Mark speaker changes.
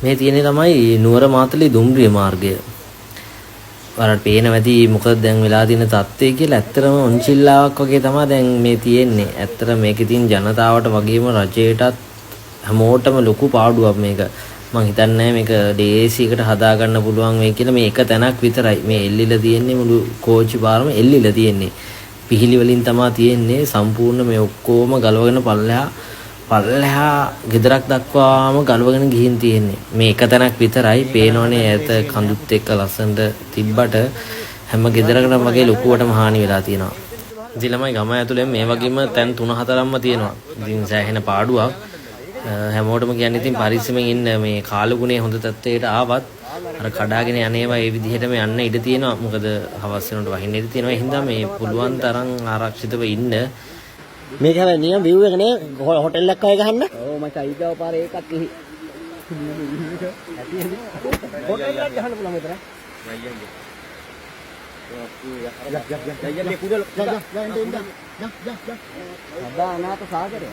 Speaker 1: මේ තියෙන්නේ තමයි නුවර මාතලේ දුම්රිය මාර්ගය. ඔයාලට පේනවා ඇති මොකද දැන් වෙලා තියෙන තත්ත්වය කියලා. ඇත්තටම ඔන්චිල්ලාවක් වගේ තමයි දැන් මේ තියෙන්නේ. ඇත්තට මේකේ තියෙන ජනතාවට වගේම රජයටත් හැමෝටම ලොකු පාඩුවක් මේක. මං හිතන්නේ මේක ඩේසියකට හදා ගන්න පුළුවන් වෙයි කියලා. මේ එක තැනක් විතරයි මේ එල්ලිලා තියෙන්නේ. මුළු කෝච්චි පාරම එල්ලිලා තියෙන්නේ. පිහිලි වලින් තමයි තියෙන්නේ. සම්පූර්ණ මේ ඔක්කොම ගලවගෙන පල්ලෙහා ගෙදරක් දක්වාම ගලවගෙන ගිහින් තියෙන්නේ. මේ එක තැනක් විතරයි. පේනෝනේ ඈත කඳුත් එක්ක ලස්සනට තිබ්බට හැම ගෙදරකටම වගේ ලොකුවටම හානි වෙලා තියෙනවා. ඉතින් ළමයි ගම ඇතුලේ මේ වගේම තැන් 3-4ක්ම තියෙනවා. ඉතින් සෑහෙන පාඩුවක්. හැමෝටම කියන්නේ ඉතින් පරිස්සමෙන් ඉන්න. මේ කාලුගුණේ හොඳ තත්ත්වයට ආවත් අර කඩාගෙන යන්නේවා ඒ විදිහටම යන්න ඉඩ තියෙනවා. මොකද හවස් වෙනකොට වහින්න ඉඩ තියෙනවා. ඒ හින්දා මේ පුළුවන් තරම් ආරක්ෂිතව ඉන්න.
Speaker 2: මේක හැබැයි නියම view එක නේ හොටෙල් එකක් වගේ ගහන්න. ඔව් මචං ඊගාව පාරේ ඒකත් එහි. හොටෙල් එකක් ගහන්න පුළුවන් මෙතන. අදා අනාථ සාගරය.